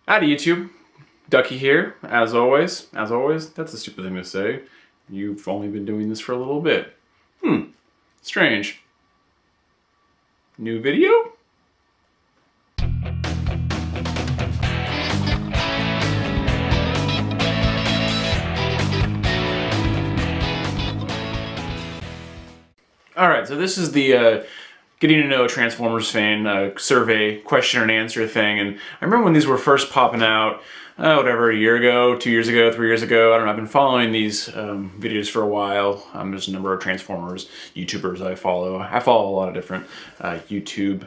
Howdy YouTube, Ducky here, as always, that's a stupid thing to say. You've only been doing this for a little bit. Strange. New video? Alright, so this is the getting to know a Transformers fan survey question and answer thing, and I remember when these were first popping out, whatever, a year ago, 2 years ago, 3 years ago, I don't know, I've been following these videos for a while. There's a number of Transformers YouTubers I follow. I follow a lot of different YouTube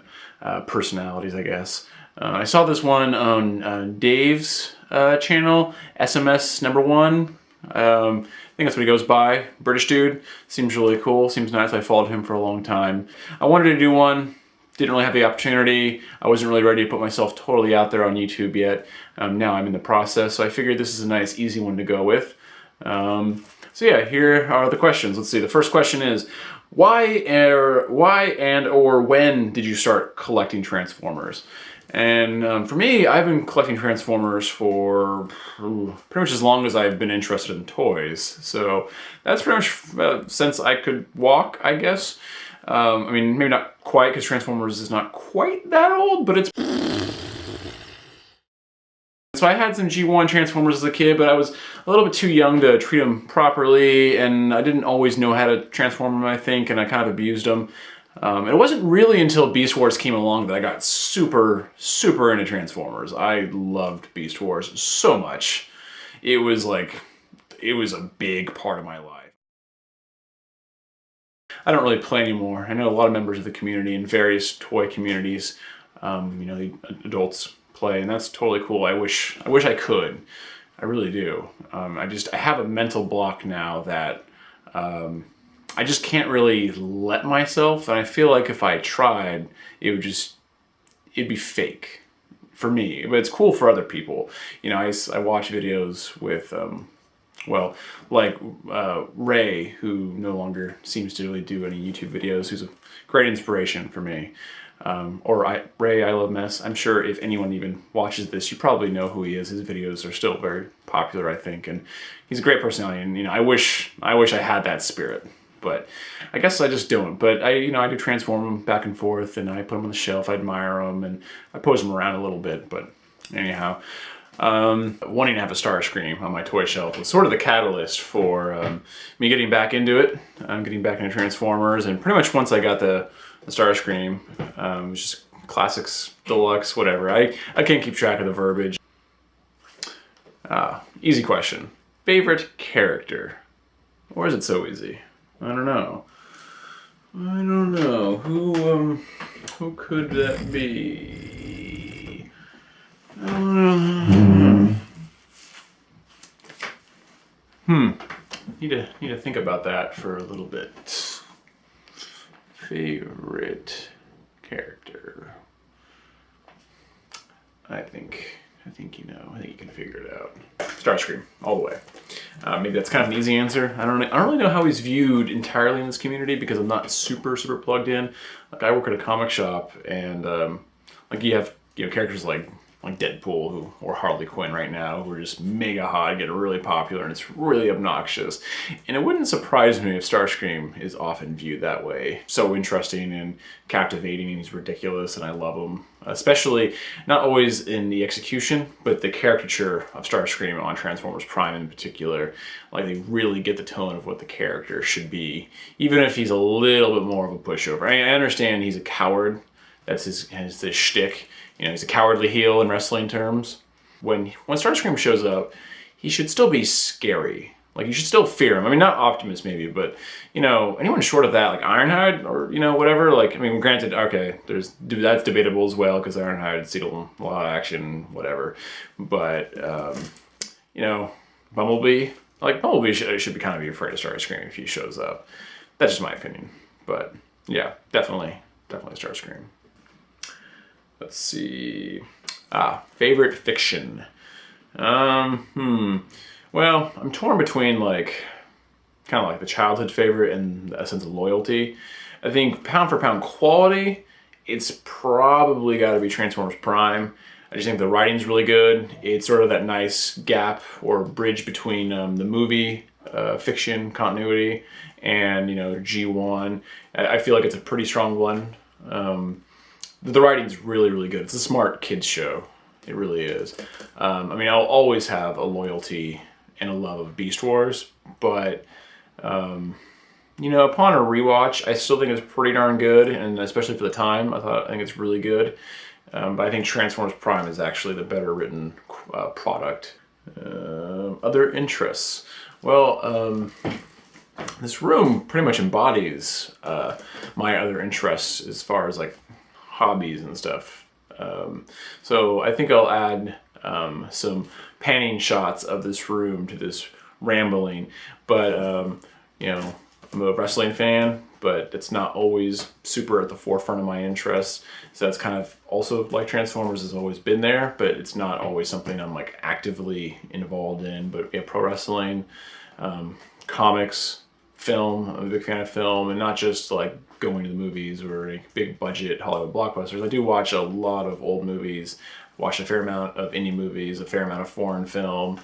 personalities, I guess. I saw this one on Dave's channel, SMS #1. I think that's what he goes by. British dude. Seems really cool. Seems nice. I followed him for a long time. I wanted to do one. Didn't really have the opportunity. I wasn't really ready to put myself totally out there on YouTube yet. Now I'm in the process, so I figured this is a nice, easy one to go with. So yeah, here are the questions. Let's see. The first question is, why and or when did you start collecting Transformers? And for me, I've been collecting Transformers for pretty much as long as I've been interested in toys. So that's pretty much since I could walk, I guess. I mean, maybe not quite, because Transformers is not quite that old, but it's... So I had some G1 Transformers as a kid, but I was a little bit too young to treat them properly, and I didn't always know how to transform them, I think, and I kind of abused them. It wasn't really until Beast Wars came along that I got super into Transformers. I loved Beast Wars so much. It was a big part of my life. I don't really play anymore. I know a lot of members of the community in various toy communities, you know, the adults play, and that's totally cool. I wish I could. I really do. I have a mental block now that I just can't really let myself, and I feel like if I tried, it'd be fake for me, but it's cool for other people. You know, I watch videos with, well, like Ray, who no longer seems to really do any YouTube videos, who's a great inspiration for me. Ray, I Love Mess. I'm sure if anyone even watches this, you probably know who he is. His videos are still very popular, I think, and he's a great personality, and you know, I wish I had that spirit. But I guess I just don't. But I do transform them back and forth, and I put them on the shelf. I admire them, and I pose them around a little bit. But anyhow, wanting to have a Starscream on my toy shelf was sort of the catalyst for me getting back into it. Getting back into Transformers, and pretty much once I got the Starscream, it was just classics, deluxe, whatever. I can't keep track of the verbiage. Easy question. Favorite character? Or is it so easy? I don't know. Who could that be? I don't know. Need to think about that for a little bit. Favorite character. I think you know. I think you can figure it out. Starscream, all the way. Maybe that's kind of an easy answer. I don't really know how he's viewed entirely in this community because I'm not super plugged in. Like, I work at a comic shop, and like you have characters like Deadpool or Harley Quinn right now, who are just mega hot, get really popular, and it's really obnoxious. And it wouldn't surprise me if Starscream is often viewed that way. So interesting and captivating, and he's ridiculous, and I love him. Especially, not always in the execution, but the caricature of Starscream on Transformers Prime in particular. Like, they really get the tone of what the character should be, even if he's a little bit more of a pushover. I understand he's a coward. That's his shtick. You know, he's a cowardly heel in wrestling terms. When Starscream shows up, he should still be scary. Like, you should still fear him. I mean, not Optimus maybe, but, you know, anyone short of that, like Ironhide or, you know, whatever. Like, I mean, granted, okay, that's debatable as well, because Ironhide's seen a lot of action, whatever. But, you know, Bumblebee should be kind of be afraid of Starscream if he shows up. That's just my opinion. But, yeah, definitely Starscream. Let's see. Favorite fiction. Well, I'm torn between kind of like the childhood favorite and a sense of loyalty. I think pound for pound quality, it's probably got to be Transformers Prime. I just think the writing's really good. It's sort of that nice gap or bridge between the movie fiction continuity and, you know, G1. I feel like it's a pretty strong one. The writing's really, really good. It's a smart kids show. It really is. I mean, I'll always have a loyalty and a love of Beast Wars, but you know, upon a rewatch, I still think it's pretty darn good, and especially for the time, I think it's really good. But I think Transformers Prime is actually the better written product. Other interests. Well, this room pretty much embodies my other interests as far as like hobbies and stuff. So I think I'll add some panning shots of this room to this rambling, but you know, I'm a wrestling fan, but it's not always super at the forefront of my interests. So that's kind of also like Transformers has always been there, but it's not always something I'm like actively involved in. But yeah, pro wrestling, comics, film. I'm a big fan of film, and not just like going to the movies or a big budget Hollywood blockbusters. I do watch a lot of old movies, watch a fair amount of indie movies, a fair amount of foreign film.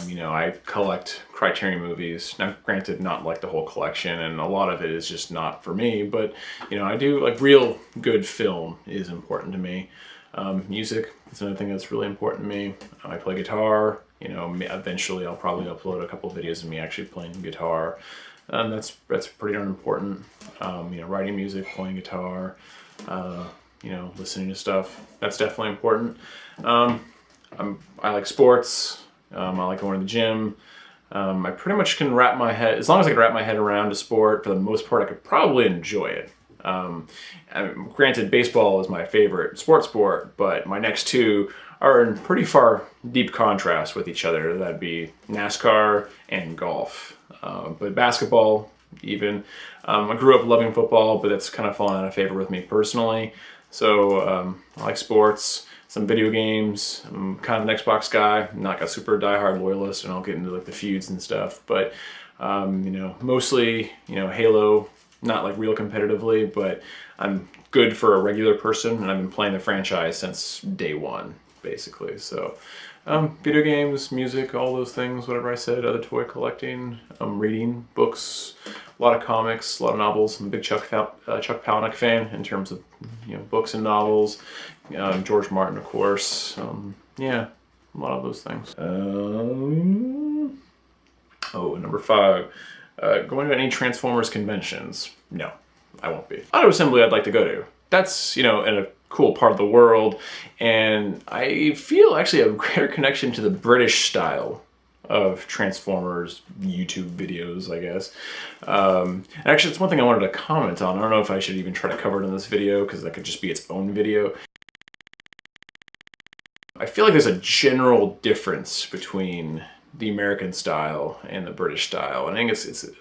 You know, I collect Criterion movies. Now, granted, not like the whole collection, and a lot of it is just not for me, but, you know, I do, like, real good film is important to me. Music is another thing that's really important to me. I play guitar. You know, eventually I'll probably upload a couple of videos of me actually playing guitar. That's pretty darn important. You know, writing music, playing guitar, you know, listening to stuff. That's definitely important. I like sports. I like going to the gym. I pretty much can wrap my head, as long as I can wrap my head around a sport, for the most part, I could probably enjoy it. Granted, baseball is my favorite sport, but my next two are in pretty far, deep contrast with each other. That'd be NASCAR and golf. But basketball, even. I grew up loving football, but that's kind of fallen out of favor with me personally. So I like sports. Some video games. I'm kind of an Xbox guy. I'm not a super diehard loyalist, and I'll get into like the feuds and stuff. But you know, mostly, you know, Halo. Not like real competitively, but I'm good for a regular person, and I've been playing the franchise since day one, basically. So, video games, music, all those things. Whatever I said. Other toy collecting. Reading books. A lot of comics, a lot of novels. I'm a big Chuck Palahniuk fan in terms of, you know, books and novels. George Martin, of course. Yeah, a lot of those things. Oh, number 5. Going to any Transformers conventions? No, I won't be. Auto Assembly I'd like to go to. That's, you know, in a cool part of the world. And I feel actually a greater connection to the British style of Transformers YouTube videos, I guess. Actually, it's one thing I wanted to comment on. I don't know if I should even try to cover it in this video, because that could just be its own video. I feel like there's a general difference between the American style and the British style. I think it's in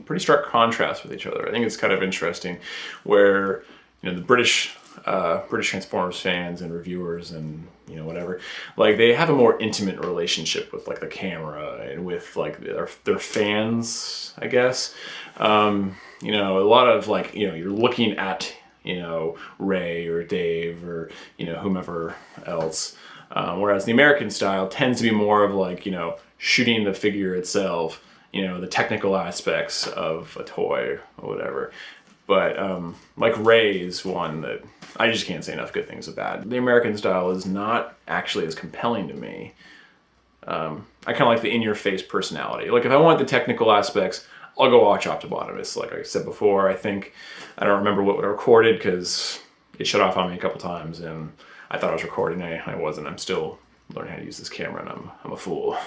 pretty stark contrast with each other. I think it's kind of interesting where, you know, the British Transformers fans and reviewers and, you know, whatever, like, they have a more intimate relationship with like the camera and with like their fans, I guess. You know, a lot of like, you know, you're looking at, you know, Ray or Dave or, you know, whomever else. Whereas the American style tends to be more of like, you know, shooting the figure itself, you know, the technical aspects of a toy or whatever. But like Ray is one that I just can't say enough good things about. The American style is not actually as compelling to me. I kind of like the in-your-face personality. Like, if I want the technical aspects, I'll go watch Optibottomus. Like I said before, I don't remember what I recorded because it shut off on me a couple times, and I thought I was recording. I wasn't. I'm still learning how to use this camera, and I'm a fool.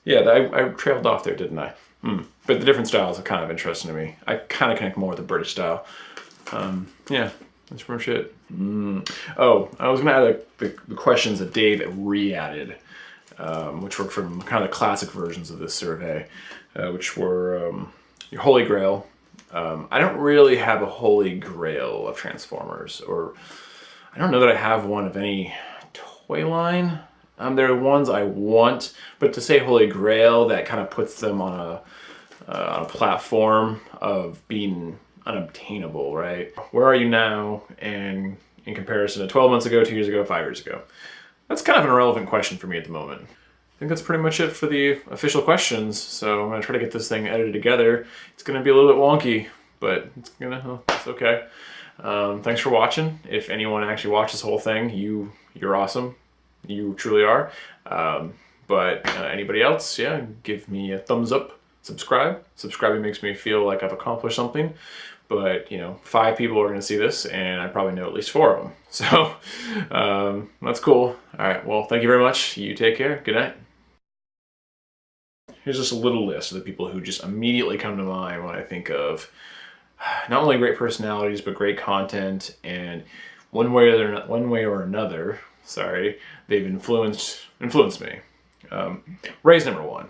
Yeah, I trailed off there, didn't I? But the different styles are kind of interesting to me. I kind of connect more with the British style. Yeah, that's pretty much it. Oh, I was going to add the questions that Dave re-added, which were from kind of the classic versions of this survey, which were your Holy Grail. I don't really have a Holy Grail of Transformers, or I don't know that I have one of any toy line. There are ones I want, but to say Holy Grail, that kind of puts them on a platform of being unobtainable, right? Where are you now? And, in comparison to 12 months ago, 2 years ago, 5 years ago? That's kind of an irrelevant question for me at the moment. I think that's pretty much it for the official questions. So I'm gonna try to get this thing edited together. It's gonna be a little bit wonky, but it's okay. Thanks for watching. If anyone actually watched this whole thing, you're awesome. You truly are. But anybody else, yeah, give me a thumbs up, subscribe. Subscribing makes me feel like I've accomplished something. But, 5 people are going to see this, and I probably know at least 4 of them. So, that's cool. All right, well, thank you very much. You take care. Good night. Here's just a little list of the people who just immediately come to mind when I think of not only great personalities, but great content, and one way or another, they've influenced me. Ray's number 1.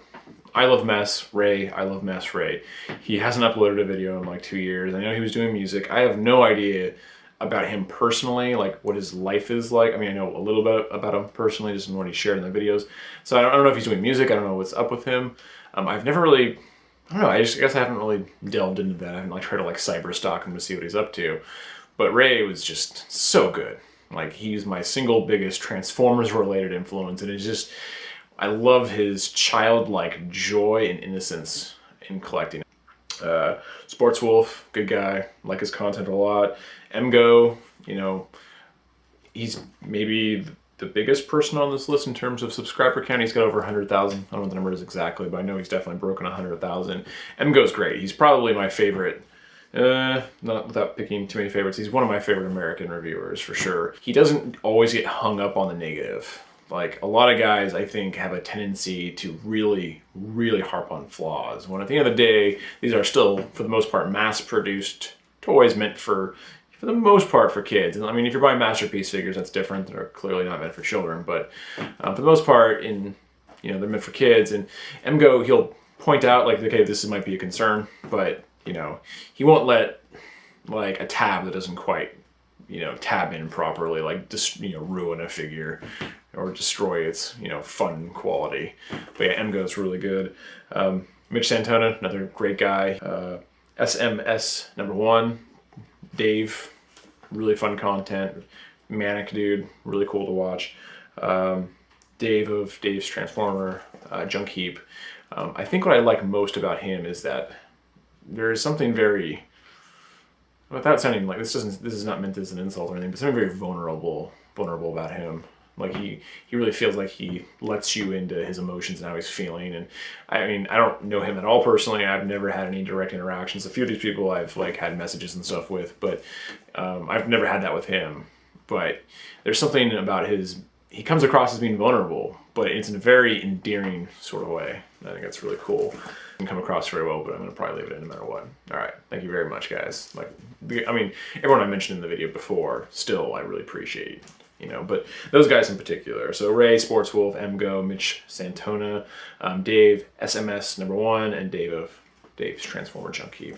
I love Mess, Ray. I love Mess, Ray. He hasn't uploaded a video in like 2 years. I know he was doing music. I have no idea about him personally, like what his life is like. I mean, I know a little bit about him personally, just in what he shared in the videos. So I don't know if he's doing music. I don't know what's up with him. I've never really, I don't know, I guess I haven't really delved into that. I haven't tried to cyber stalk him to see what he's up to. But Ray was just so good. He's my single biggest Transformers related influence, and it's just, I love his childlike joy and innocence in collecting. Sports Wolf, good guy, like his content a lot. MGO, he's maybe the biggest person on this list in terms of subscriber count. He's got over 100,000. I don't know what the number is exactly, but I know he's definitely broken 100,000. MGO's great. He's probably my favorite. Not without picking too many favorites, he's one of my favorite American reviewers for sure. He doesn't always get hung up on the negative. A lot of guys, I think, have a tendency to really, really harp on flaws, when at the end of the day, these are still, for the most part, mass-produced toys meant for the most part, for kids. And I mean, if you're buying Masterpiece figures, that's different. They're clearly not meant for children, but for the most part, they're meant for kids. And MGO, he'll point out, okay, this might be a concern, but, he won't let, a tab that doesn't quite, tab in properly, just, ruin a figure or destroy its, fun quality. But yeah, MGO's really good. Mitch Santona, another great guy. SMS number 1, Dave, really fun content. Manic dude, really cool to watch. Dave of Dave's Transformer, Junk Heap. I think what I like most about him is that there is something very, without sounding like this is not meant as an insult or anything, but something very vulnerable about him. He really feels like he lets you into his emotions and how he's feeling. And I mean, I don't know him at all personally. I've never had any direct interactions. A few of these people I've had messages and stuff with, but I've never had that with him. But there's something about he comes across as being vulnerable, but it's in a very endearing sort of way. I think that's really cool. Can come across very well, but I'm going to probably leave it in no matter what. All right, thank you very much, guys. I mean, everyone I mentioned in the video before, still, I really appreciate, but those guys in particular. So Ray, Sports Wolf, MGO, Mitch Santona, Dave, SMS number 1, and Dave of Dave's Transformer Junk Heap.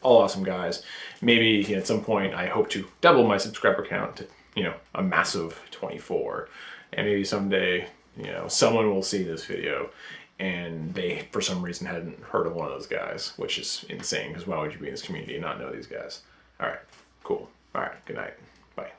All awesome guys. Maybe at some point I hope to double my subscriber count to, a massive 24. And maybe someday, someone will see this video and they, for some reason, hadn't heard of one of those guys, which is insane, because why would you be in this community and not know these guys? All right, cool. All right, good night. Bye.